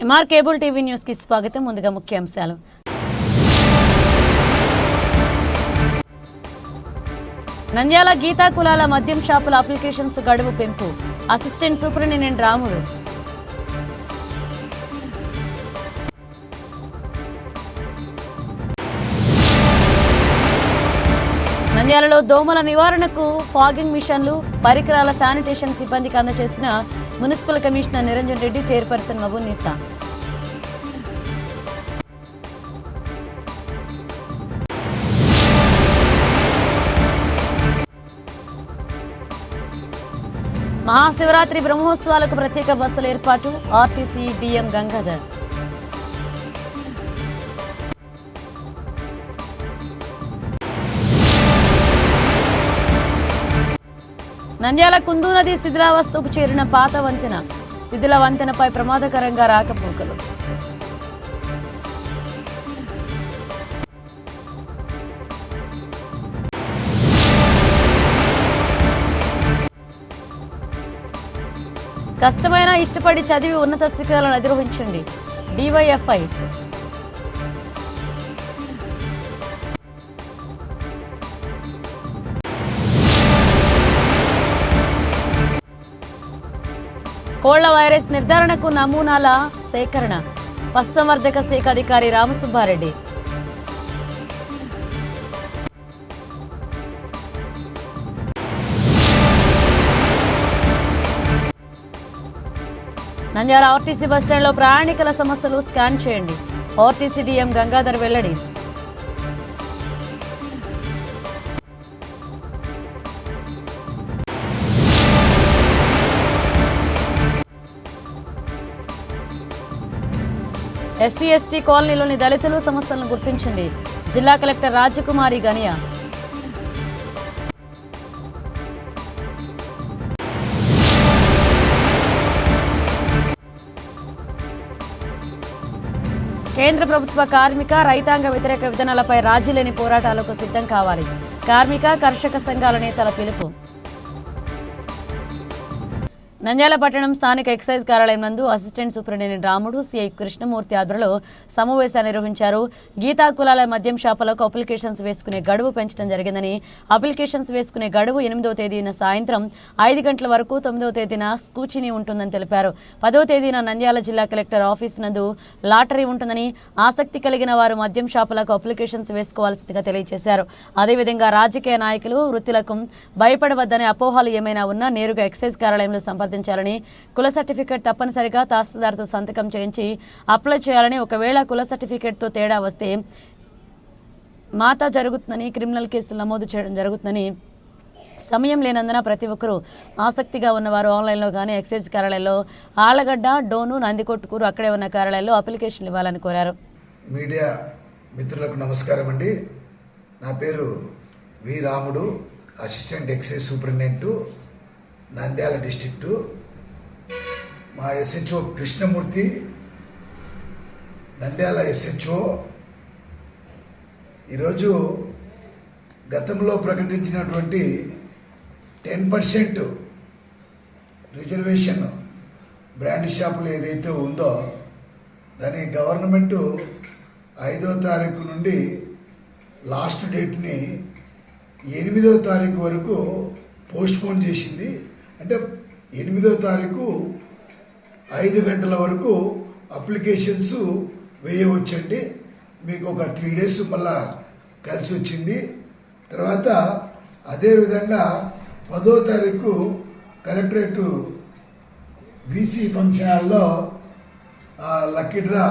MR cable TV news కి స్వాగతం. ముందుగా ముఖ్యాంశాలు. నంద్యాల గీతా కులాల మద్యం షాపుల అప్లికేషన్స్ గడువు పెంపు. అసిస్టెంట్ సూపరింటెండెంట్ రాముడు. నంద్యాలలో దోమల నివారణకు ఫాగింగ్ మిషన్లు, పరికరాల శానిటేషన్ సిబ్బందికి అందజేసిన municipal commissioner Niranjan Reddy, chairperson Mabunnisa. Mahashivaratri బ్రహ్మోత్సవాలకు ప్రత్యేక బస్సుల ఏర్పాటు. RTC DM Gangadhar. నంద్యాల కుందు నది శిథిలావస్థకు చేరిన పాత వంతెన. శిథిల వంతెనపై ప్రమాదకరంగా రాకపోకలు. కష్టమైన ఇష్టపడి చదివి ఉన్నత శిఖరాలను అధిరోహించండి. డివైఎఫ్ఐ. కోళ్ల వైరస్ నిర్ధారణకు నమూనాల సేకరణ. పశుసంవర్ధక శాఖ అధికారి రామసుబ్బారెడ్డి. నంద్యాల ఆర్టీసీ బస్టాండ్లో ప్రయాణికుల సమస్యలు స్కాన్ చేయండి. ఆర్టీసీ డిఎం గంగాధర్ వెల్లడి. ఎస్సీ ఎస్టీ కాలనీలోని దళితులు సమస్యలను గుర్తించింది. జిల్లా కలెక్టర్ రాజకుమారి గనియా. కేంద్ర ప్రభుత్వ కార్మిక, రైతాంగ వ్యతిరేక విధానాలపై రాజీ లేని పోరాటాలకు సిద్ధం కావాలి. కార్మిక, కర్షక సంఘాల నేతల పిలుపు. నంద్యాల పట్టణం స్థానిక ఎక్సైజ్ కార్యాలయం నందు అసిస్టెంట్ సూపరింటెండెంట్ రాముడు, సిఐ కృష్ణమూర్తి ఆధ్వర్యంలో సమావేశాన్ని నిర్వహించారు. గీతా కులాల మద్యం షాపులకు అప్లికేషన్స్ వేసుకునే గడువు పెంచడం జరిగిందని, అప్లికేషన్స్ వేసుకునే గడువు 8వ తేదీన సాయంత్రం 5 గంటల వరకు, 9వ తేదీన స్కూచిని ఉంటుందని తెలిపారు. 10వ తేదీన నంద్యాల జిల్లా కలెక్టర్ ఆఫీస్ నందు లాటరీ ఉంటుందని, ఆసక్తి కలిగిన వారు మద్యం షాపులకు అప్లికేషన్స్ వేసుకోవాల్సిందిగా తెలియజేశారు. అదేవిధంగా రాజకీయ నాయకులు, వృత్తులకు భయపడవద్దనే అపోహలు ఏమైనా ఉన్నా నేరుగా ఎక్సైజ్ కార్యాలయంలో సంప్రదించాలని, కుల సర్టిఫికేట్ తప్పనిసరిగా తహసీల్దార్తో సంతకం చేయించి అప్లై చేయాలని, ఒకవేళ కుల సర్టిఫికేట్తో తేడా వస్తే మాతా జరుగుతుందని, క్రిమినల్ కేసులు నమోదు చేయడం జరుగుతుందని, సమయం లేనందున ప్రతి ఒక్కరూ ఆసక్తిగా ఉన్నవారు ఆన్లైన్లో కానీ ఎక్సైజ్ కార్యాలయంలో ఆళ్లగడ్డ, డోను, నందికొట్కూరు అక్కడే ఉన్న కార్యాలయాల్లో అప్లికేషన్లు ఇవ్వాలని కోరారు. మీడియా మిత్రులకు నమస్కారం అండి. నా పేరు V Ramudu, assistant excise superintendent Nandyal district. మా ఎస్హెచ్ఓ కృష్ణమూర్తి, నంద్యాల ఎస్హెచ్ఓ. ఈరోజు గతంలో ప్రకటించినటువంటి 10% రిజర్వేషన్ బ్రాండ్ షాపులు ఏదైతే ఉందో దాని గవర్నమెంటు 5వ తారీఖు నుండి లాస్ట్ డేట్ని 8వ తారీఖు వరకు పోస్ట్పోన్ చేసింది. అంటే 8వ తారీఖు 5 గంటల వరకు అప్లికేషన్స్ వేయవచ్చండి. మీకు ఒక 3 days మళ్ళా కలిసి వచ్చింది. తర్వాత అదేవిధంగా 10వ తారీఖు కలెక్టరేట్ వీసీ ఫంక్షన్ హాల్లో లక్కీ డ్రా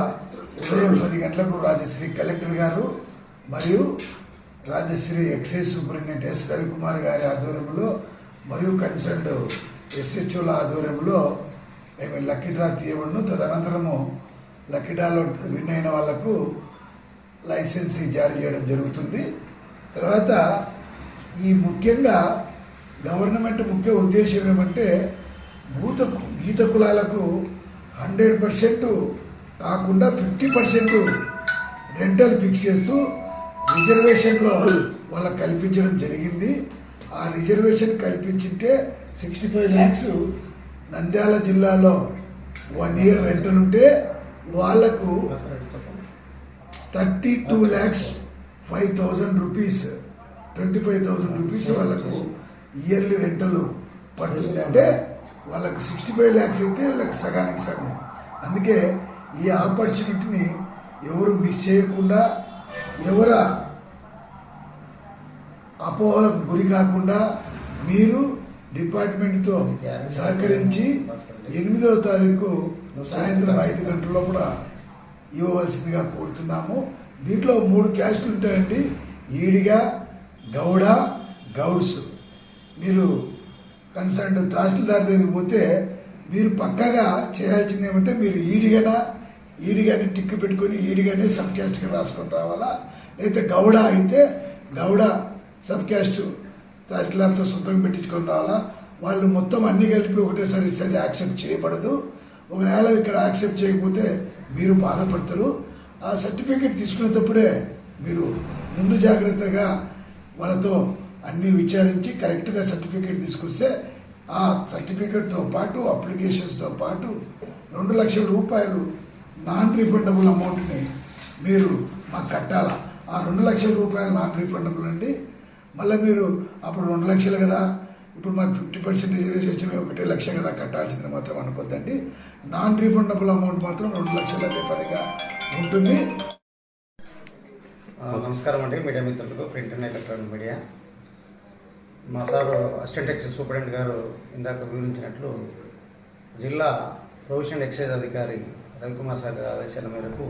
ఉదయం 10 గంటలకు రాజశ్రీ కలెక్టర్ గారు మరియు Rajasri excise superintendent S Ravikumar గారి ఆధ్వర్యంలో మరియు కన్సర్న్డ్ ఎస్హెచ్ఓల ఆధ్వర్యంలో మేము లక్కీ డ్రా తీయబడును. తదనంతరము లక్కీ డ్రాలో విన్ అయిన వాళ్లకు లైసెన్స్ జారీ చేయడం జరుగుతుంది. తర్వాత ఈ ముఖ్యంగా గవర్నమెంట్ ముఖ్య ఉద్దేశం ఏమంటే గీత కులాలకు 100% కాకుండా 50% రెంటల్ ఫిక్స్ చేస్తూ రిజర్వేషన్లో వాళ్ళకు కల్పించడం జరిగింది. ఆ రిజర్వేషన్ కల్పించింటే 65 lakhs నంద్యాల జిల్లాలో 1 year రెంటల్ ఉంటే వాళ్ళకు 32,05,000 రూపీస్ 25,000 రూపీస్ వాళ్ళకు ఇయర్లీ రెంటల్ పడుతుంది. అంటే వాళ్ళకు 65 lakhs అయితే వీళ్ళకి సగానికి సగం. అందుకే ఈ ఆపర్చునిటీని ఎవరు మిస్ చేయకుండా, ఎవర అపోహలకు గురి కాకుండా మీరు డిపార్ట్మెంట్తో సహకరించి 8వ తారీఖు సాయంత్రం 5 గంటల్లో కూడా ఇవ్వవలసిందిగా కోరుతున్నాము. దీంట్లో 3 క్యాస్టులు ఉంటాయండి, ఈడిగ, గౌడ, గౌడ్స్. మీరు కన్సర్న్ తహసీల్దార్ దగ్గరికి పోతే మీరు పక్కాగా చేయాల్సింది ఏమంటే మీరు ఈడిగానే టిక్కు పెట్టుకొని ఈడిగానే సబ్ క్యాస్ట్కి రాసుకొని రావాలా. లేకపోతే గౌడ అయితే గౌడ సబ్ క్యాస్ట్ తహసీల్దార్తో సొంతంగా పెట్టించుకొని రావాలా. వాళ్ళు మొత్తం అన్నీ కలిపి ఒకటేసారి ఇస్తే అది యాక్సెప్ట్ చేయబడదు. ఒకవేళ ఇక్కడ యాక్సెప్ట్ చేయకపోతే మీరు బాధపడతారు. ఆ సర్టిఫికేట్ తీసుకునేటప్పుడే మీరు ముందు జాగ్రత్తగా వాళ్ళతో అన్నీ విచారించి కరెక్ట్గా సర్టిఫికేట్ తీసుకొస్తే ఆ సర్టిఫికేట్తో పాటు అప్లికేషన్స్తో పాటు 2 లక్షల రూపాయలు నాన్ రీఫండబుల్ అమౌంట్ని మీరు మాకు కట్టాలా. ఆ 2 లక్షల రూపాయలు నాన్ రీఫండబుల్ అండి. మళ్ళీ మీరు అప్పుడు 2 లక్షలు కదా, ఇప్పుడు మాకు 50% రిజర్వేషన్ 1 లక్ష కదా కట్టాల్సింది మాత్రం అనుకోద్దండి. నాన్ రీఫండబుల్ అమౌంట్ మాత్రం 2 లక్షల అదే పదిగా ఉంటుంది. నమస్కారం అండి మీడియా మిత్రులకు, ప్రింట్ అండ్ ఎలక్ట్రానిక్ మీడియా. మా సారు అసిస్టెంట్ ఎక్సైజ్ సూపరింటెండెంట్ గారు ఇందాక వివరించినట్లు జిల్లా ప్రొవిషనల్ ఎక్సైజ్ అధికారి రవికుమార్ సార్ గారి ఆదేశాల మేరకు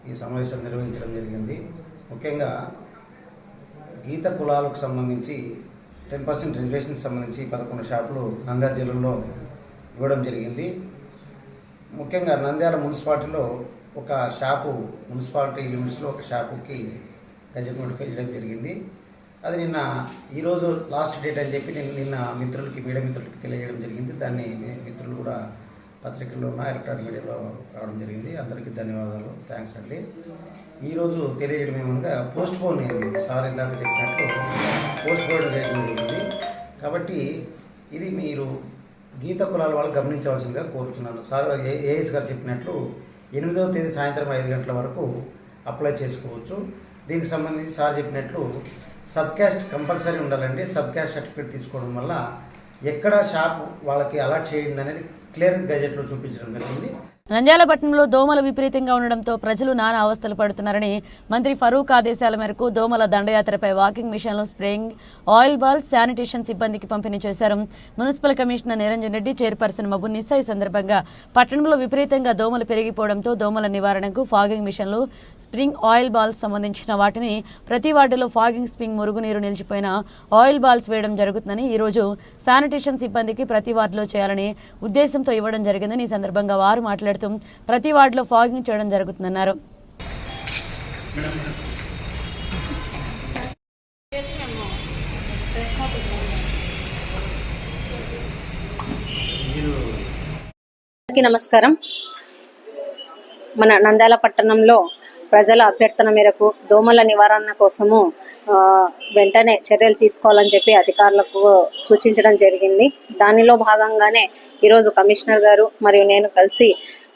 ఈ సమావేశం నిర్వహించడం జరిగింది. ముఖ్యంగా గీత కులాలకు సంబంధించి 10% రిజర్వేషన్కి సంబంధించి 11 షాపులు నంద్యాల జిల్లాలో ఇవ్వడం జరిగింది. ముఖ్యంగా నంద్యాల మున్సిపాలిటీలో ఒక షాపు, మున్సిపాలిటీ లిమిట్స్లో ఒక షాపుకి గజెట్ నోటిఫై చేయడం జరిగింది. అది ఈరోజు లాస్ట్ డేట్ అని చెప్పి నిన్న మిత్రులకి, మీడియా మిత్రులకి తెలియజేయడం జరిగింది. దాన్ని మిత్రులు కూడా పత్రికల్లో ఉన్న ఎలక్ట్రానిక్ మీడియాలో రావడం జరిగింది. అందరికీ ధన్యవాదాలు, థ్యాంక్స్ అండి. ఈరోజు తెలియజేయడం ఏమనగా పోస్ట్ పోన్ అయింది. సార్ ఇందాక చెప్పినట్లు పోస్ట్ పోన్ చేయడం జరిగింది. కాబట్టి ఇది మీరు గీత కులాల వాళ్ళు గమనించవలసిందిగా కోరుతున్నాను. సార్ ఏఎస్ గారు చెప్పినట్లు 8వ తేదీ సాయంత్రం 5 గంటల వరకు అప్లై చేసుకోవచ్చు. దీనికి సంబంధించి సార్ చెప్పినట్లు సబ్ క్యాస్ట్ కంపల్సరీ ఉండాలండి. సబ్ క్యాస్ట్ సర్టిఫికేట్ తీసుకోవడం వల్ల ఎక్కడ షాప్ వాళ్ళకి అలాట్ చేయండి అనేది క్లియర్ గజెట్లో చూపించడం జరిగింది. నంద్యాల పట్టణంలో దోమలు విపరీతంగా ఉండడంతో ప్రజలు నానా అవస్థలు పడుతున్నారని మంత్రి ఫరూక్ ఆదేశాల మేరకు దోమల దండయాత్రపై వాకింగ్ మిషన్లు, స్ప్రేయింగ్ ఆయిల్ బాల్, శానిటేషన్ సిబ్బందికి పంపిణీ చేశారు. Municipal commissioner Niranjan Reddy, chairperson Mabunisa ఈ సందర్భంగా పట్టణంలో విపరీతంగా దోమలు పెరిగిపోవడంతో దోమల నివారణకు ఫాగింగ్ మిషన్లు, స్ప్రింగ్ ఆయిల్ బాల్స్ సంబంధించిన వాటిని ప్రతి వార్డులో ఫాగింగ్, స్ప్రింగ్, మురుగునీరు నిలిచిపోయిన ఆయిల్ బాల్స్ వేయడం జరుగుతుందని, ఈరోజు శానిటేషన్ సిబ్బందికి ప్రతి వార్డులో చేయాలని ఉద్దేశంతో ఇవ్వడం జరిగిందని ఈ సందర్భంగా వారు మాట్లాడుతూ ప్రతి వార్డులో ఫాగింగ్ చేయడం జరుగుతుందన్నారు. నమస్కారం. మన నంద్యాల పట్టణంలో ప్రజల అభ్యర్థన మేరకు దోమల నివారణ కోసము వెంటనే చర్యలు తీసుకోవాలని చెప్పి అధికారులకు సూచించడం జరిగింది. దానిలో భాగంగానే ఈరోజు కమిషనర్ గారు మరియు నేను కలిసి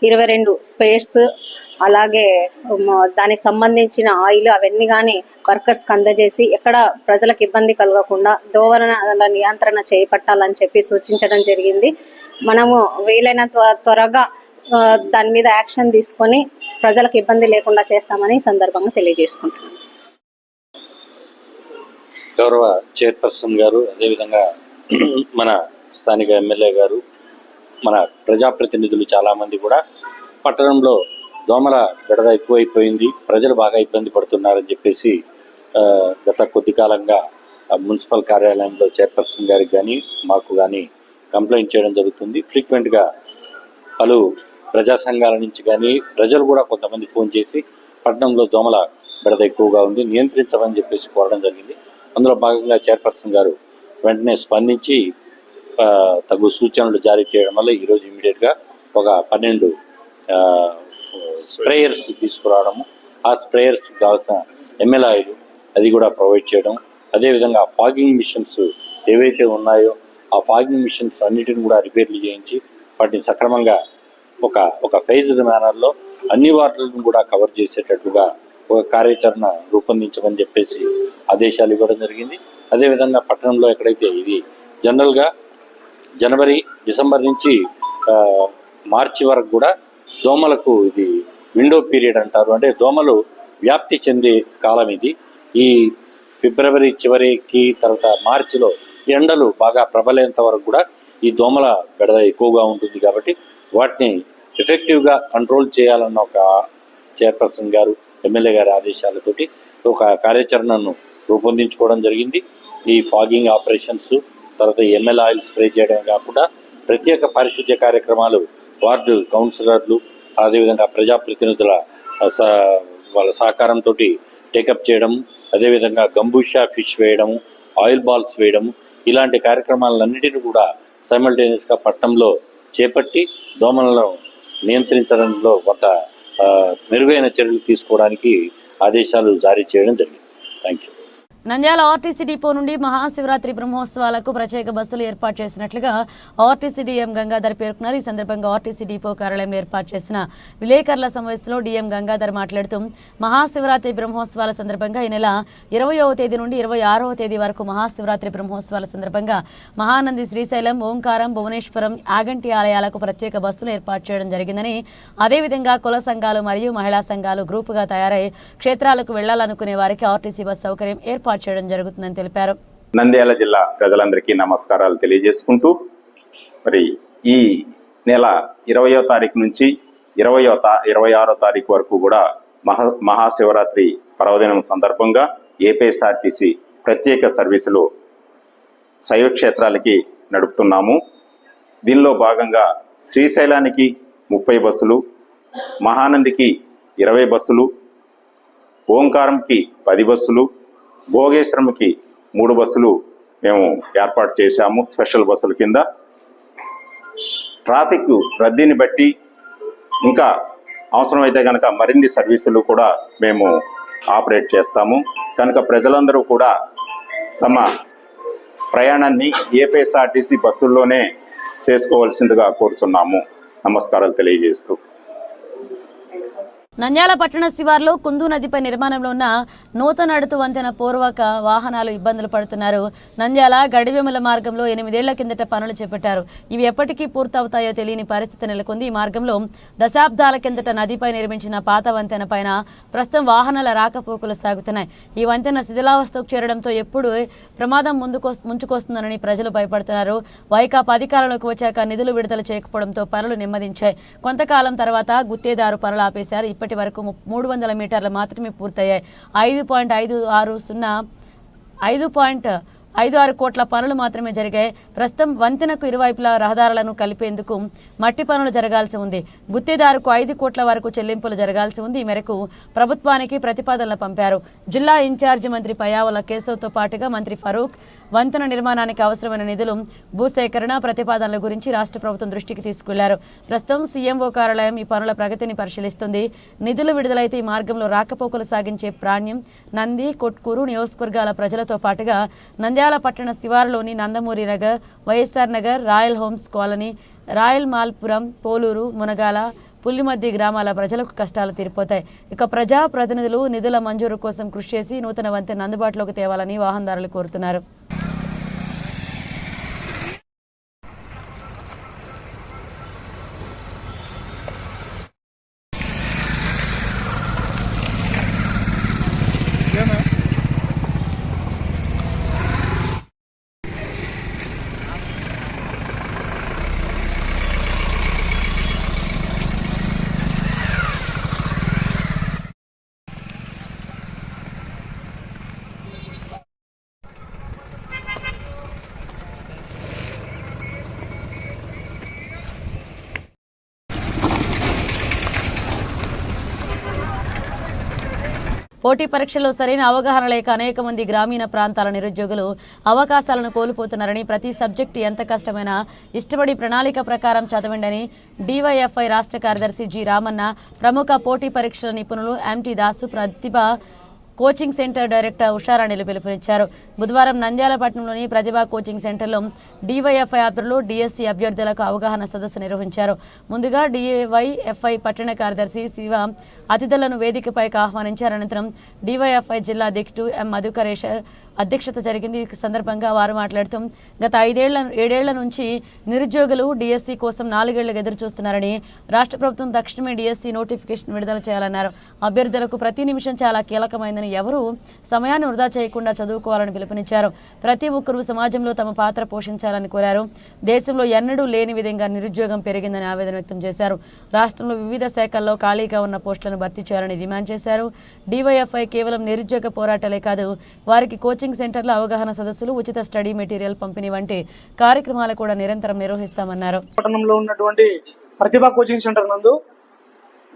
22 స్పేర్స్, అలాగే దానికి సంబంధించిన ఆయిల్ అవన్నీ కానీ వర్కర్స్కి అందజేసి ఎక్కడ ప్రజలకు ఇబ్బంది కలగకుండా దోమల నియంత్రణ చేపట్టాలని చెప్పి సూచించడం జరిగింది. మనము వీలైన త్వరగా దాని మీద యాక్షన్ తీసుకొని ప్రజలకు ఇబ్బంది లేకుండా చేస్తామని ఈ సందర్భంగా తెలియజేసుకుంటున్నాను. గౌరవ చైర్పర్సన్ గారు, అదేవిధంగా మన స్థానిక ఎమ్మెల్యే గారు, మన ప్రజాప్రతినిధులు చాలామంది కూడా పట్టణంలో దోమల బెడద ఎక్కువైపోయింది, ప్రజలు బాగా ఇబ్బంది పడుతున్నారని చెప్పేసి గత కొద్ది కాలంగా మున్సిపల్ కార్యాలయంలో చైర్పర్సన్ గారికి కానీ మాకు కానీ కంప్లైంట్ చేయడం జరుగుతుంది. ఫ్రీక్వెంట్గా పలు ప్రజా సంఘాల నుంచి కానీ ప్రజలు కూడా కొంతమంది ఫోన్ చేసి పట్టణంలో దోమల బెడద ఎక్కువగా ఉంది, నియంత్రించమని చెప్పేసి కోరడం జరిగింది. అందులో భాగంగా చైర్పర్సన్ గారు వెంటనే స్పందించి తగు సూచనలు జారీ చేయడం వల్ల ఈరోజు ఇమీడియట్గా ఒక 12 స్ప్రేయర్స్ తీసుకురావడము, ఆ స్ప్రేయర్స్కి కావాల్సిన ఎంఎల్ ఆయిల్ అది కూడా ప్రొవైడ్ చేయడం, అదేవిధంగా ఫాగింగ్ మిషన్స్ ఏవైతే ఉన్నాయో ఆ ఫాగింగ్ మిషన్స్ అన్నిటిని కూడా రిపేర్లు చేయించి వాటిని సక్రమంగా ఒక ఫేజ్డ్ మేనర్లో అన్ని వార్డులను కూడా కవర్ చేసేటట్లుగా ఒక కార్యాచరణ రూపొందించమని చెప్పేసి ఆదేశాలు ఇవ్వడం జరిగింది. అదేవిధంగా పట్టణంలో ఎక్కడైతే ఇది జనరల్గా జనవరి డిసెంబర్ నుంచి మార్చి వరకు కూడా దోమలకు ఇది విండో పీరియడ్ అంటారు. అంటే దోమలు వ్యాప్తి చెందే కాలం ఇది. ఈ ఫిబ్రవరి చివరికి తర్వాత మార్చిలో ఎండలు బాగా ప్రబలేంత వరకు కూడా ఈ దోమల బెడద ఎక్కువగా ఉంటుంది. కాబట్టి వాటిని ఎఫెక్టివ్గా కంట్రోల్ చేయాలన్న ఒక చైర్పర్సన్ గారు ఎమ్మెల్యే గారి ఆదేశాలతోటి ఒక కార్యాచరణను రూపొందించుకోవడం జరిగింది. ఈ ఫాగింగ్ ఆపరేషన్స్, తర్వాత ఎంఎల్ ఆయిల్ స్ప్రే చేయడమే కాకుండా ప్రత్యేక పారిశుద్ధ్య కార్యక్రమాలు వార్డు కౌన్సిలర్లు అదేవిధంగా ప్రజాప్రతినిధుల వాళ్ళ సహకారంతో టేకప్ చేయడం, అదేవిధంగా గంబూషా ఫిష్ వేయడము, ఆయిల్ బాల్స్ వేయడము, ఇలాంటి కార్యక్రమాలన్నింటినీ కూడా సైమల్టేనియస్గా పట్టణంలో చేపట్టి దోమలను నియంత్రించడంలో కొంత మెరుగైన చర్యలు తీసుకోవడానికి ఆదేశాలు జారీ చేయడం జరిగింది. Thank you. Nandyal RTC depot నుండి మహాశివరాత్రి బ్రహ్మోత్సవాలకు ప్రత్యేక బస్సులు ఏర్పాటు చేసినట్లుగా ఆర్టీసీ డీఎం గంగాధర్ పేర్కొన్నారు. ఈ సందర్భంగా ఆర్టీసీ డిపో కార్యాలయంలో ఏర్పాటు చేసిన విలేకరుల సమావేశంలో డీఎం గంగాధర్ మాట్లాడుతూ మహాశివరాత్రి బ్రహ్మోత్సవాల సందర్భంగా ఈ నెల 20వ తేదీ నుండి 26వ తేదీ వరకు మహాశివరాత్రి బ్రహ్మోత్సవాల సందర్భంగా మహానంది, శ్రీశైలం, ఓంకారం, భువనేశ్వరం, యాగంటి ఆలయాలకు ప్రత్యేక బస్సులు ఏర్పాటు చేయడం జరిగిందని, అదేవిధంగా కుల సంఘాలు మరియు మహిళా సంఘాలు గ్రూపుగా తయారై క్షేత్రాలకు వెళ్లాలనుకునే వారికి ఆర్టీసీ బస్ సౌకర్యం ఏర్పాటు చేయడం జరుగుతుందని తెలిపారు. నంద్యాల జిల్లా ప్రజలందరికీ నమస్కారాలు తెలియజేసుకుంటూ, మరి ఈ నెల 20వ తారీఖు నుంచి 26వ తారీఖు వరకు కూడా మహాశివరాత్రి పర్వదినం సందర్భంగా ఏపీఎస్ఆర్టీసీ ప్రత్యేక సర్వీసులు శైవ క్షేత్రాలకి నడుపుతున్నాము. దీనిలో భాగంగా శ్రీశైలానికి 30 బస్సులు, మహానందికి 20 బస్సులు, ఓంకారంకి 10 బస్సులు, భోగేశ్వరంకి 3 బస్సులు మేము ఏర్పాటు చేశాము స్పెషల్ బస్సుల కింద. ట్రాఫిక్ రద్దీని బట్టి ఇంకా అవసరమైతే కనుక మరిన్ని సర్వీసులు కూడా మేము ఆపరేట్ చేస్తాము. కనుక ప్రజలందరూ కూడా తమ ప్రయాణాన్ని ఏపీఎస్ఆర్టీసీ బస్సుల్లోనే చేసుకోవాల్సిందిగా కోరుతున్నాము. నమస్కారాలు తెలియజేస్తూ. నంద్యాల పట్టణ శివార్లో కుందు నదిపై నిర్మాణంలో ఉన్న నూతన అడుతు వంతెన పూర్వక వాహనాలు ఇబ్బందులు పడుతున్నారు. నంద్యాల గడివెముల మార్గంలో 8 ఏళ్ల కిందట పనులు చేపట్టారు. ఇవి ఎప్పటికీ పూర్తవుతాయో తెలియని పరిస్థితి నెలకొంది. ఈ మార్గంలో దశాబ్దాల కిందట నదిపై నిర్మించిన పాత వంతెన పైన ప్రస్తుతం వాహనాల రాకపోకలు సాగుతున్నాయి. ఈ వంతెన శిథిలావస్థకు చేరడంతో ఎప్పుడు ప్రమాదం ముంచుకొస్తుందని ప్రజలు భయపడుతున్నారు. వైకాపా అధికారంలోకి వచ్చాక నిధులు విడుదల చేయకపోవడంతో పనులు నెమ్మదించాయి. కొంతకాలం తర్వాత గుత్తేదారు పనులు ఆపేశారు. ఇప్పటి వరకు 300 మీటర్లు మాత్రమే పూర్తయ్యాయి. 5.56 కోట్ల పనులు మాత్రమే జరిగాయి. ప్రస్తుతం వంతెనకు ఇరువైపులా రహదారులను కలిపేందుకు మట్టి పనులు జరగాల్సి ఉంది. గుత్తేదారుకు 5 కోట్ల వరకు చెల్లింపులు జరగాల్సి ఉంది. ఈ మేరకు ప్రభుత్వానికి ప్రతిపాదనలు పంపారు. జిల్లా ఇన్ఛార్జి మంత్రి పయ్యావుల కేశవ్తో పాటుగా మంత్రి ఫరూక్ వంతెన నిర్మాణానికి అవసరమైన నిధులు, భూసేకరణ ప్రతిపాదనల గురించి రాష్ట్ర ప్రభుత్వం దృష్టికి తీసుకెళ్లారు. ప్రస్తుతం సీఎంఓ కార్యాలయం ఈ పనుల ప్రగతిని పరిశీలిస్తుంది. నిధులు విడుదలైతే ఈ మార్గంలో రాకపోకలు సాగించే ప్రాణ్యం, నంది, కొట్కూరు నియోజకవర్గాల ప్రజలతో పాటుగా నంద్యాల పట్టణ శివారులోని Nandamuri Nagar, YSR Nagar, Royal Homes Colony, Royal Malpuram, Poluru, Munagala, Pullimaddi గ్రామాల ప్రజలకు కష్టాలు తీరిపోతాయి. ఇక ప్రజా ప్రతినిధులు నిధుల మంజూరు కోసం కృషి చేసి నూతన వంతెన అందుబాటులోకి తేవాలని వాహనదారులు కోరుతున్నారు. పోటీ పరీక్షల్లో సరైన అవగాహన లేక అనేక మంది గ్రామీణ ప్రాంతాల నిరుద్యోగులు అవకాశాలను కోల్పోతున్నారని, ప్రతి సబ్జెక్టు ఎంత కష్టమైనా ఇష్టపడి ప్రణాళిక ప్రకారం చదవండి డివైఎఫ్ఐ రాష్ట్ర కార్యదర్శి జి రామన్న, ప్రముఖ పోటీ పరీక్షల నిపుణులు ఎంటీ దాసు, ప్రతిభ కోచింగ్ సెంటర్ డైరెక్టర్ ఉషారాణిలు పిలుపునిచ్చారు. బుధవారం నంద్యాల పట్టణంలోని ప్రతిభా కోచింగ్ సెంటర్లో డివైఎఫ్ఐ ఆధ్వర్యంలో డిఎస్సి అభ్యర్థులకు అవగాహన సదస్సు నిర్వహించారు. ముందుగా డివైఎఫ్ఐ పట్టణ కార్యదర్శి శివ అతిథులను వేదికపైకి ఆహ్వానించారు. అనంతరం డివైఎఫ్ఐ జిల్లా అధ్యక్షుడు ఎం మధుకరేశ్వర్ అధ్యక్షత జరిగింది. ఈ సందర్భంగా వారు మాట్లాడుతూ గత 7 నుంచి నిరుద్యోగులు డిఎస్సి కోసం 4 ఏళ్లుగా ఎదురు చూస్తున్నారని, రాష్ట్ర ప్రభుత్వం తక్షణమే డిఎస్సి నోటిఫికేషన్ విడుదల చేయాలన్నారు. అభ్యర్థులకు ప్రతి నిమిషం చాలా కీలకమైందని, ఎవరూ సమయాన్ని వృధా చేయకుండా చదువుకోవాలని పిలుపునిచ్చారు. ప్రతి ఒక్కరూ సమాజంలో తమ పాత్ర పోషించాలని కోరారు. దేశంలో ఎన్నడూ లేని విధంగా నిరుద్యోగం పెరిగిందని ఆవేదన వ్యక్తం చేశారు. రాష్ట్రంలో వివిధ శాఖల్లో ఖాళీగా ఉన్న పోస్టులను భర్తీ చేయాలని డిమాండ్ చేశారు. డివైఎఫ్ఐ కేవలం నిరుద్యోగ పోరాటాలే కాదు, వారికి కోచింగ్ సెంటర్ల అవగాహన సదస్సులు, ఉచిత స్టడీ మెటీరియల్ పంపిణీ వంటి కార్యక్రమాలు కూడా నిరంతరం నిర్వహిస్తామన్నారు. పట్టణంలో ఉన్నటువంటి ప్రతిభా కోచింగ్ సెంటర్ నందు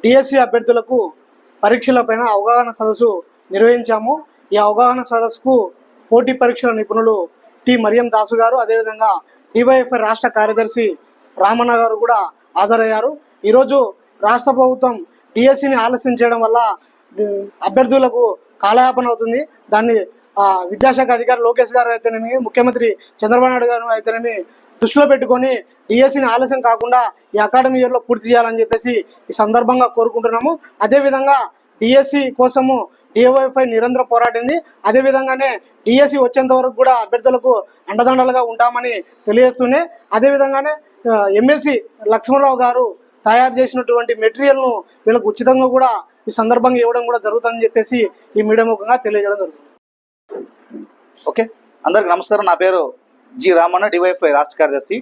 డిఎస్సి అభ్యర్థులకు పరీక్షలపైన అవగాహన సదస్సు నిర్వహించాము. ఈ అవగాహన సదస్సుకు పోటీ పరీక్షల నిపుణులు టి మరియం దాసు గారు, అదేవిధంగా డివైఎఫ్ఐ రాష్ట్ర కార్యదర్శి రామన్న గారు కూడా హాజరయ్యారు. ఈరోజు రాష్ట్ర ప్రభుత్వం డిఎస్సిని ఆలస్యం చేయడం వల్ల అభ్యర్థులకు కాలయాపన అవుతుంది. దాన్ని విద్యాశాఖ అధికారి లోకేష్ గారు అయితేనేమి, ముఖ్యమంత్రి చంద్రబాబు నాయుడు గారు అయితేనేమి దృష్టిలో పెట్టుకొని డిఎస్సిని ఆలస్యం కాకుండా ఈ అకాడమీ ఇయర్లో పూర్తి చేయాలని చెప్పేసి ఈ సందర్భంగా కోరుకుంటున్నాము. అదేవిధంగా డిఎస్సి కోసము డివైఎఫ్ఐ నిరంతరం పోరాడింది. అదేవిధంగానే డిఎస్సి వచ్చేంత వరకు కూడా అభ్యర్థులకు అండదండలుగా ఉంటామని తెలియజేస్తూనే, అదేవిధంగానే ఎమ్మెల్సీ లక్ష్మణరావు గారు తయారు చేసినటువంటి మెటీరియల్ను వీళ్ళకు ఉచితంగా కూడా ఈ సందర్భంగా ఇవ్వడం కూడా జరుగుతుందని చెప్పేసి ఈ మీడియా ముఖంగా తెలియజేయడం జరుగుతుంది. ఓకే, అందరికి నమస్కారం. నా పేరు జి రామన్న, డివైఎఫ్ఐ రాష్ట్ర కార్యదర్శి.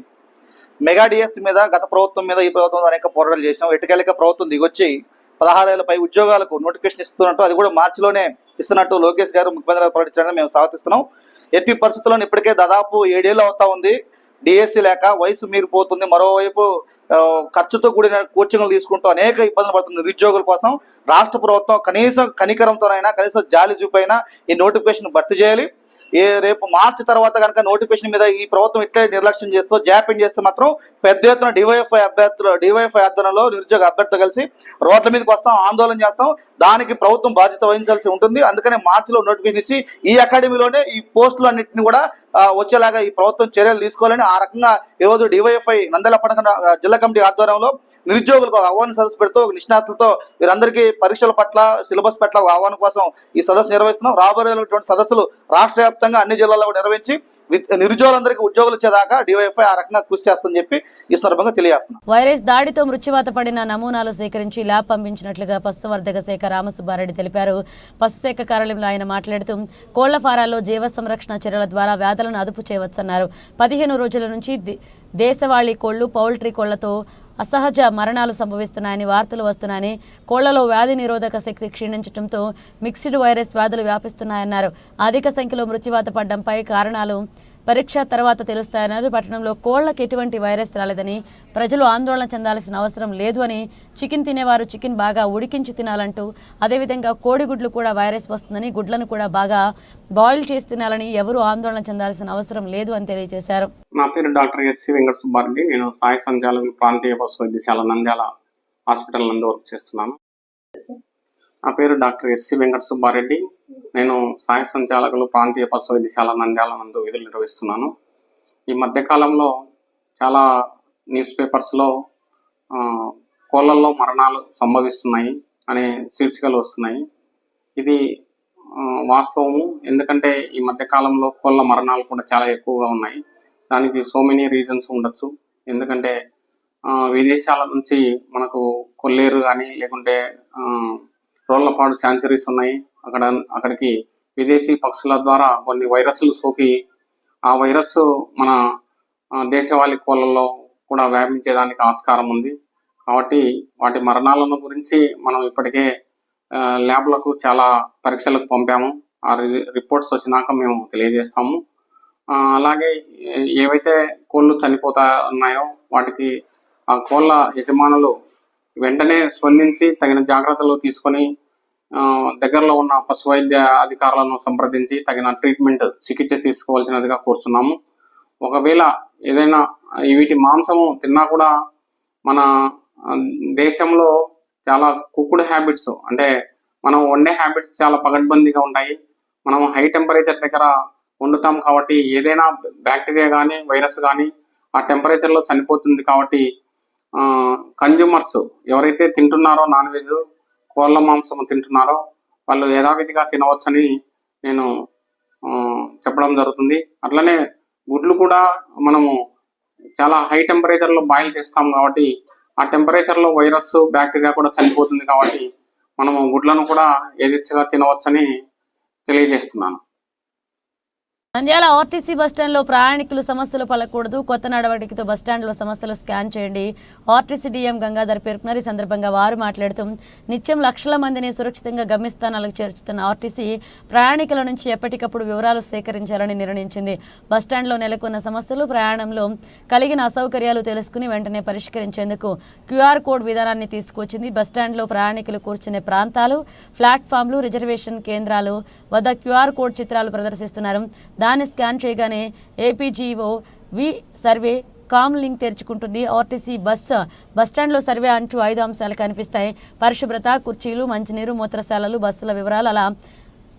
మెగా డిఎస్సి మీద గత ప్రభుత్వం మీద ఈ ప్రభుత్వం అనేక పోరాటాలు చేసాం. ఎటుకెళ్ళక ప్రభుత్వం దిగొచ్చి 16,000 ఉద్యోగాలకు నోటిఫికేషన్ ఇస్తున్నట్టు, అది కూడా మార్చిలోనే ఇస్తున్నట్టు లోకేష్ గారు ముఖ్యమంత్రి గారు ప్రకటించారని మేము స్వాగతిస్తున్నాం. ఎట్టి పరిస్థితుల్లో ఇప్పటికే దాదాపు 7 ఏళ్ళు అవుతా ఉంది డిఎస్సి లేక, వయసు మీరిపోతుంది. మరోవైపు ఖర్చుతో కూడిన కోచింగ్లు తీసుకుంటూ అనేక ఇబ్బందులు పడుతుంది నిరుద్యోగుల కోసం. రాష్ట్ర ప్రభుత్వం కనీసం కనికరంతోనైనా, కనీసం జాలి చూపైనా ఈ నోటిఫికేషన్ భర్తీ చేయాలి. రేపు మార్చి తర్వాత కనుక నోటిఫికేషన్ మీద ఈ ప్రభుత్వం ఇట్లే నిర్లక్ష్యం చేస్తూ జాప్యం చేస్తే మాత్రం పెద్ద ఎత్తున డివైఎఫ్ఐ ఆధ్వర్యంలో నిరుద్యోగ అభ్యర్థులు కలిసి రోడ్ల మీదకి వస్తాం, ఆందోళన చేస్తాం. దానికి ప్రభుత్వం బాధ్యత వహించాల్సి ఉంటుంది. అందుకనే మార్చిలో నోటిఫికేషన్ ఇచ్చి ఈ అకాడమీలోనే ఈ పోస్టులు అన్నింటినీ కూడా వచ్చేలాగా ఈ ప్రభుత్వం చర్యలు తీసుకోవాలని, ఆ రకంగా ఈరోజు డివైఎఫ్ఐ నంద్యాల పట్టణ జిల్లా కమిటీ ఆధ్వర్యంలో నిరుద్యోగులకు ఆహ్వాన సదస్సు పెడుతూ నిష్ణాతులతో వీరందరికీ పరీక్షల పట్ల, సిలబస్ పట్ల ఆహ్వానం కోసం ఈ సదస్సు నిర్వహిస్తున్నాం. రాబోయేటువంటి సదస్సులు రాష్ట్ర వ్యాప్తంగా అన్ని జిల్లాల్లో నిర్వహించి నిరుద్యోగులందరికీ ఉద్యోగులు ఇచ్చేదాకా డివైఎఫ్ఐ ఆ రకంగా కృషి చేస్తుందని చెప్పి ఈ సందర్భంగా తెలియజేస్తున్నాం. వైరస్ దాడితో మృత్యువాత పడిన నమూనాలు సేకరించి ల్యాబ్ పంపించినట్లుగా పశుసంవర్ధక శాఖ రామసుబ్బారెడ్డి తెలిపారు. పశుశాఖ కార్యాలయంలో ఆయన మాట్లాడుతూ కోళ్ల ఫారాల్లో జీవ సంరక్షణ చర్యల ద్వారా వ్యాధులను అదుపు చేయవచ్చన్నారు. 15 రోజుల నుంచి దేశవాళీ కోళ్లు, పౌల్ట్రీ కోళ్లతో అసహజ మరణాలు సంభవిస్తున్నాయని వార్తలు వస్తున్నాయని, కోళ్లలో వ్యాధి నిరోధక శక్తి క్షీణించడంతో మిక్స్డ్ వైరస్ వ్యాధులు వ్యాపిస్తున్నాయన్నారు. అధిక సంఖ్యలో మృత్యువాత పడడంపై కారణాలు పరీక్ష తర్వాత తెలుస్తాయన్నారు. పట్టణంలో కోళ్లకు ఎటువంటి వైరస్ రాలేదని, ప్రజలు ఆందోళన చెందాల్సిన అవసరం లేదు అని, చికెన్ తినేవారు చికెన్ బాగా ఉడికించి తినాలంటూ, అదేవిధంగా కోడిగుడ్లు కూడా వైరస్ వస్తుందని, గుడ్లను కూడా బాగా బాయిల్ చేసి తినాలని, ఎవరూ ఆందోళన చెందాల్సిన అవసరం లేదు అని తెలియజేశారు. నా పేరు డాక్టర్ ఎస్సి వెంకట సుబ్బారెడ్డి. నేను సాయి సంచాలకులు ప్రాంతీయ పశు వైద్యశాల నంద్యాల హాస్పిటల్ నందు వర్క్ చేస్తున్నాను. నా పేరు డాక్టర్ ఎస్సి వెంకట సుబ్బారెడ్డి. నేను సహాయ సంచాలకులు ప్రాంతీయ పశు వైద్యశాల నంద్యాల నందు విధులు నిర్వహిస్తున్నాను. ఈ మధ్యకాలంలో చాలా న్యూస్ పేపర్స్లో కోళ్ళల్లో మరణాలు సంభవిస్తున్నాయి అనే శీర్షికలు వస్తున్నాయి. ఇది వాస్తవము. ఎందుకంటే ఈ మధ్యకాలంలో కోళ్ళ మరణాలు కూడా చాలా ఎక్కువగా ఉన్నాయి. దానికి సో మెనీ రీజన్స్ ఉండొచ్చు. ఎందుకంటే విదేశాల నుంచి మనకు కొల్లేరు కానీ, లేకుంటే రోళ్లపాడు శాంచురీస్ ఉన్నాయి. అక్కడికి విదేశీ పక్షుల ద్వారా కొన్ని వైరస్లు సోకి ఆ వైరస్ మన దేశవాళీ కోళ్ళల్లో కూడా వ్యాపించేదానికి ఆస్కారం ఉంది. కాబట్టి వాటి మరణాలను గురించి మనం ఇప్పటికే ల్యాబ్లకు చాలా పరీక్షలకు పంపాము. ఆ రిపోర్ట్స్ వచ్చినాక మేము తెలియజేస్తాము. అలాగే ఏవైతే కోళ్ళు చనిపోతా ఉన్నాయో వాటికి ఆ కోళ్ళ యజమానులు వెంటనే స్పందించి తగిన జాగ్రత్తలు తీసుకొని దగ్గరలో ఉన్న పశు వైద్య అధికారులను సంప్రదించి తగిన ట్రీట్మెంట్, చికిత్స తీసుకోవాల్సినదిగా కోరుతున్నాము. ఒకవేళ ఏదైనా వీటి మాంసము తిన్నా కూడా మన దేశంలో చాలా కుక్కుడు హ్యాబిట్స్, అంటే మనం వండే హ్యాబిట్స్ చాలా పగడ్బందీగా ఉంటాయి. మనం హై టెంపరేచర్ దగ్గర వండుతాం కాబట్టి ఏదైనా బ్యాక్టీరియా కానీ వైరస్ కానీ ఆ టెంపరేచర్లో చనిపోతుంది. కాబట్టి కన్జ్యూమర్స్ ఎవరైతే తింటున్నారో నాన్ వెజ్ కోళ్ళ మాంసం తింటున్నారో వాళ్ళు యథావిధిగా తినవచ్చని నేను చెప్పడం జరుగుతుంది. అట్లనే గుడ్లు కూడా మనము చాలా హై టెంపరేచర్లో బాయిల్ చేస్తాం కాబట్టి ఆ టెంపరేచర్లో వైరస్ బ్యాక్టీరియా కూడా చనిపోతుంది. కాబట్టి మనము గుడ్లను కూడా యథేచ్ఛగా తినవచ్చని తెలియజేస్తున్నాను. నంద్యాల ఆర్టీసీ బస్టాండ్లో ప్రయాణికులు సమస్యలు పడకూడదు. కొత్త నడవడికతో బస్టాండ్లో సమస్యలు స్కాన్ చేయండి. ఆర్టీసీ డీఎం గంగాధర్ పేర్కొన్నారు. ఈ సందర్భంగా వారు మాట్లాడుతూ నిత్యం లక్షల మందిని సురక్షితంగా గమ్యస్థానాలకు చేర్చుతున్న ఆర్టీసీ ప్రయాణికుల నుంచి ఎప్పటికప్పుడు వివరాలు సేకరించాలని నిర్ణయించింది. బస్టాండ్లో నెలకొన్న సమస్యలు, ప్రయాణంలో కలిగిన అసౌకర్యాలు తెలుసుకుని వెంటనే పరిష్కరించేందుకు క్యూఆర్ కోడ్ విధానాన్ని తీసుకొచ్చింది. బస్టాండ్లో ప్రయాణికులు కూర్చునే ప్రాంతాలు, ప్లాట్ఫామ్లు, రిజర్వేషన్ కేంద్రాలు వద్ద క్యూఆర్ కోడ్ చిత్రాలు ప్రదర్శిస్తున్నారు. దాన్ని స్కాన్ చేయగానే ఏపీజీఓ వి సర్వే కామ్ లింక్ తెరుచుకుంటుంది. ఆర్టీసీ బస్టాండ్లో సర్వే అంటూ 5 అంశాలు కనిపిస్తాయి. పరిశుభ్రత, కుర్చీలు, మంచినీరు, మూత్రశాలలు, బస్సుల వివరాలు,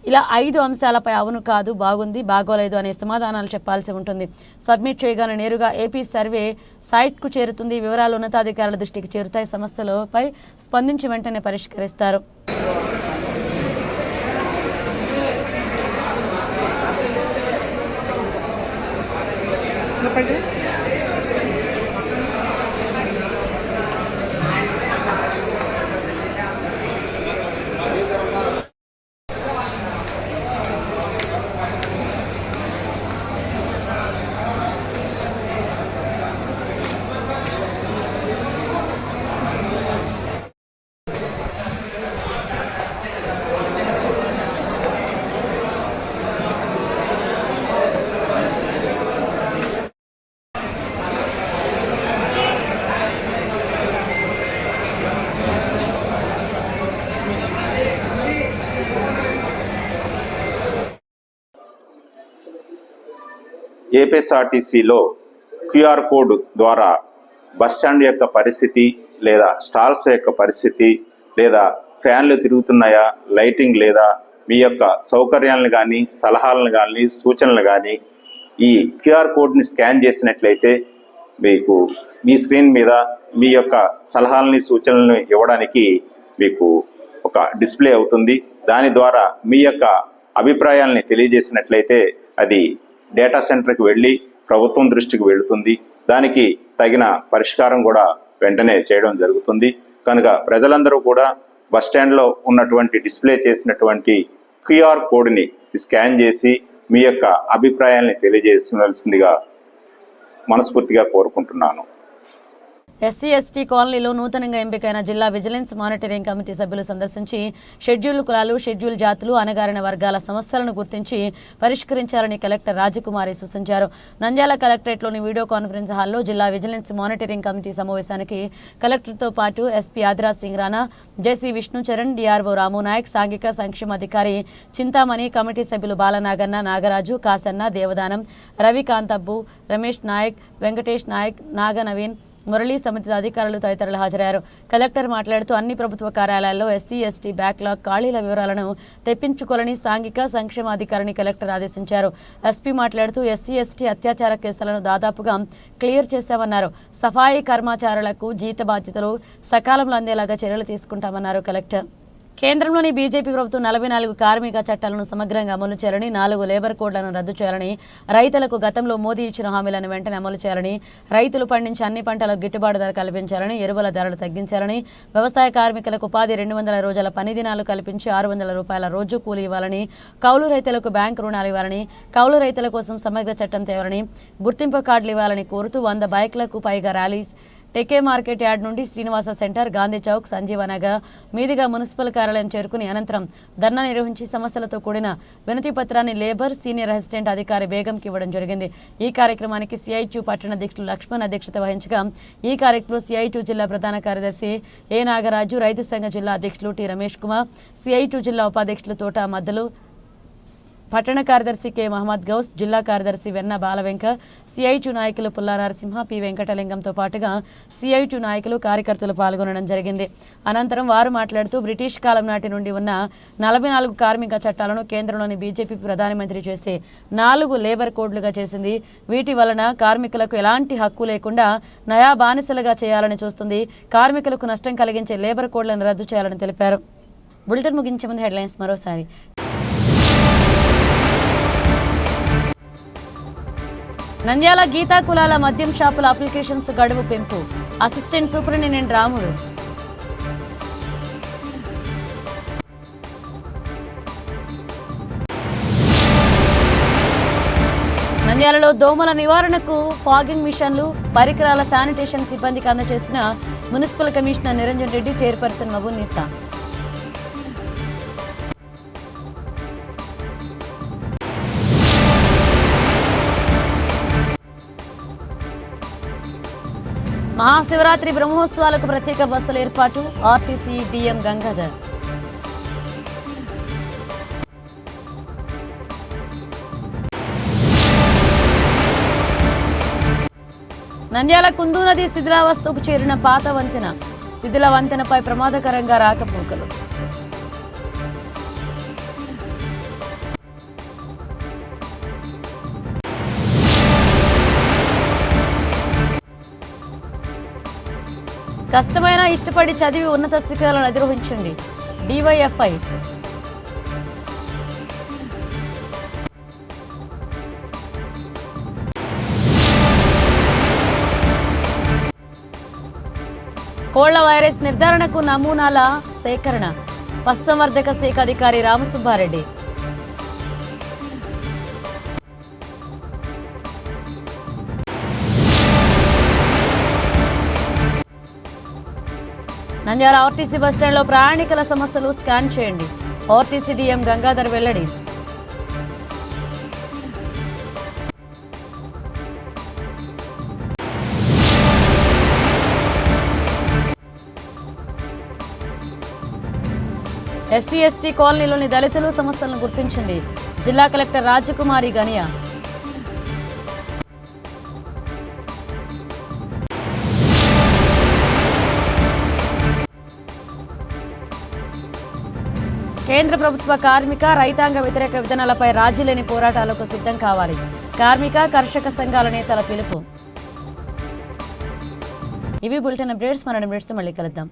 ఇలా 5 అంశాలపై అవును, కాదు, బాగుంది, బాగోలేదు అనే సమాధానాలు చెప్పాల్సి ఉంటుంది. సబ్మిట్ చేయగానే నేరుగా ఏపీ సర్వే సైట్కు చేరుతుంది. వివరాలు ఉన్నతాధికారుల దృష్టికి చేరుతాయి. సమస్యలపై స్పందించి వెంటనే పరిష్కరిస్తారు. ఏపీఎస్ఆర్టీసీలో క్యూఆర్ కోడ్ ద్వారా బస్టాండ్ యొక్క పరిస్థితి, లేదా స్టాల్స్ యొక్క పరిస్థితి, లేదా ఫ్యాన్లు తిరుగుతున్నాయా, లైటింగ్ లేదా, మీ యొక్క సౌకర్యాలను కానీ, సలహాలను కానీ, సూచనలు కానీ ఈ క్యూఆర్ కోడ్ని స్కాన్ చేసినట్లయితే మీకు మీ స్క్రీన్ మీద మీ యొక్క సలహాలని, సూచనలను ఇవ్వడానికి మీకు ఒక డిస్ప్లే అవుతుంది. దాని ద్వారా మీ యొక్క అభిప్రాయాలని తెలియజేసినట్లయితే అది డేటా సెంటర్కి వెళ్ళి ప్రభుత్వం దృష్టికి వెళుతుంది. దానికి తగిన పరిష్కారం కూడా వెంటనే చేయడం జరుగుతుంది. కనుక ప్రజలందరూ కూడా బస్టాండ్లో ఉన్నటువంటి డిస్ప్లే చేసినటువంటి క్యూఆర్ కోడ్ని స్కాన్ చేసి మీ యొక్క అభిప్రాయాల్ని తెలియజేయవలసిందిగా మనస్ఫూర్తిగా కోరుకుంటున్నాను. ఎస్సీ ఎస్టీ కాలనీలో నూతనంగా ఎంపికైన జిల్లా విజిలెన్స్ మానిటరింగ్ కమిటీ సభ్యులు సందర్శించి షెడ్యూల్ కులాలు, షెడ్యూల్ జాతులు, అణగారిన వర్గాల సమస్యలను గుర్తించి పరిష్కరించాలని కలెక్టర్ రాజకుమారి సూచించారు. నంద్యాల కలెక్టరేట్లోని వీడియో కాన్ఫరెన్స్ హాల్లో జిల్లా విజిలెన్స్ మానిటరింగ్ కమిటీ సమావేశానికి కలెక్టర్తో పాటు ఎస్పీ ఆదిరాజ్ సింగ్ రాణా, జేసీ విష్ణుచరణ్, డిఆర్ఓ రామునాయక్, సాంఘిక సంక్షేమ అధికారి చింతామణి, కమిటీ సభ్యులు బాలనాగన్న, నాగరాజు, కాసన్న, దేవదానం, రవికాంతబ్బు, రమేష్ నాయక్, వెంకటేష్ నాయక్, నాగనవీన్, మురళీ సమితి అధికారులు తదితరులు హాజరయ్యారు. కలెక్టర్ మాట్లాడుతూ అన్ని ప్రభుత్వ కార్యాలయాల్లో ఎస్సీ ఎస్టీ బ్యాక్లాగ్ ఖాళీల వివరాలను తెప్పించుకోవాలని సాంఘిక సంక్షేమ అధికారిని కలెక్టర్ ఆదేశించారు. ఎస్పీ మాట్లాడుతూ ఎస్సీ ఎస్టీ అత్యాచార కేసులను దాదాపుగా క్లియర్ చేశామన్నారు. సఫాయి కర్మచారులకు జీత బాధ్యతలు సకాలంలో అందేలాగా చర్యలు తీసుకుంటామన్నారు కలెక్టర్. కేంద్రంలోని బీజేపీ ప్రభుత్వం 44 కార్మిక చట్టాలను సమగ్రంగా అమలు చేయాలని, 4 లేబర్ కోడ్లను రద్దు చేయాలని, రైతులకు గతంలో మోదీ ఇచ్చిన హామీలను వెంటనే అమలు చేయాలని, రైతులు పండించే అన్ని పంటలకు గిట్టుబాటు ధర కల్పించాలని, ఎరువుల ధరలు తగ్గించాలని, వ్యవసాయ కార్మికులకు ఉపాధి 200 రోజుల పని దినాలు కల్పించి 600 రూపాయల రోజు కూలీ ఇవ్వాలని, కౌలు రైతులకు బ్యాంకు రుణాలు ఇవ్వాలని, కౌలు రైతుల కోసం సమగ్ర చట్టం తేవాలని, గుర్తింపు కార్డులు ఇవ్వాలని కోరుతూ 100 బైక్లకు పైగా ర్యాలీ టెకే మార్కెట్ యార్డ్ నుండి శ్రీనివాస సెంటర్, గాంధీ చౌక్, సంజీవనగర్ మీదుగా మున్సిపల్ కార్యాలయం చేరుకుని అనంతరం ధర్నా నిర్వహించి సమస్యలతో కూడిన వినతి పత్రాన్ని లేబర్ సీనియర్ అసిస్టెంట్ అధికారి బేగంకి ఇవ్వడం జరిగింది. ఈ కార్యక్రమానికి సిఐటియు పట్టణ అధ్యక్షులు లక్ష్మణ్ అధ్యక్షత వహించగా ఈ కార్యక్రమంలో సిఐటియు జిల్లా ప్రధాన కార్యదర్శి ఏ నాగరాజు, రైతు సంఘ జిల్లా అధ్యక్షులు టి రమేష్ కుమార్, సిఐటియు జిల్లా ఉపాధ్యక్షులు తోట మద్దలు, పట్టణ కార్యదర్శి కె మహమ్మద్ గౌస్, జిల్లా కార్యదర్శి వెన్న బాలవెంక, సిఐటి నాయకులు పుల్లా నరసింహ, పి వెంకటలింగంతో పాటుగా సిఐటి నాయకులు, కార్యకర్తలు పాల్గొనడం జరిగింది. అనంతరం వారు మాట్లాడుతూ బ్రిటిష్ కాలం నాటి నుండి ఉన్న 44 కార్మిక చట్టాలను కేంద్రంలోని బీజేపీ ప్రధానమంత్రి చేసే 4 లేబర్ కోడ్లుగా చేసింది. వీటి వలన కార్మికులకు ఎలాంటి హక్కు లేకుండా నయా బానిసలుగా చేయాలని చూస్తుంది. కార్మికులకు నష్టం కలిగించే లేబర్ కోడ్లను రద్దు చేయాలని తెలిపారు. బులెటిన్ ముగించే ముందు హెడ్లైన్స్ మరోసారి. నంద్యాల గీతా కులాల మద్యం షాపుల అప్లికేషన్స్ గడువు పెంపు, అసిస్టెంట్ సూపరింటెండెంట్ రాముడు. నంద్యాలలో దోమల నివారణకు ఫాగింగ్ మిషన్లు, పరికరాల శానిటేషన్ సిబ్బందికి అందజేసిన municipal commissioner Niranjan Reddy, chairperson Mabunnisa. Mahashivaratri బ్రహ్మోత్సవాలకు ప్రత్యేక బస్సుల ఏర్పాటు, ఆర్టీసీ డిఎం గంగాధర్. నంద్యాల కుందు నది శిథిలావస్థకు చేరిన పాత వంతెన, శిథిల వంతెనపై ప్రమాదకరంగా రాకపోకలు. కష్టమైన ఇష్టపడి చదివి ఉన్నత శిఖరాలను అధిరోహించండి, డివైఎఫ్ఐ. కోళ్ల వైరస్ నిర్ధారణకు నమూనాల సేకరణ, పశుసంవర్ధక శాఖ అధికారి రామసుబ్బారెడ్డి. నంద్యాల ఆర్టీసీ బస్టాండ్లో ప్రయాణికుల సమస్యలు స్కాన్ చేయండి, ఆర్టీసీ డిఎం గంగాధర్ వెల్లడి. ఎస్సీ ఎస్టీ కాలనీలోని దళితులు సమస్యలను గుర్తించండి, జిల్లా కలెక్టర్ రాజకుమారి గనియా. కేంద్ర ప్రభుత్వ కార్మిక, రైతాంగ వ్యతిరేక విధానాలపై రాజీ లేని పోరాటాలకు సిద్ధం కావాలి, కార్మిక, కర్షక సంఘాల నేతల పిలుపు. ఇవి బులెటిన్ అప్డేట్స్. మన అప్డేట్స్తో మళ్ళీ కలుద్దాం.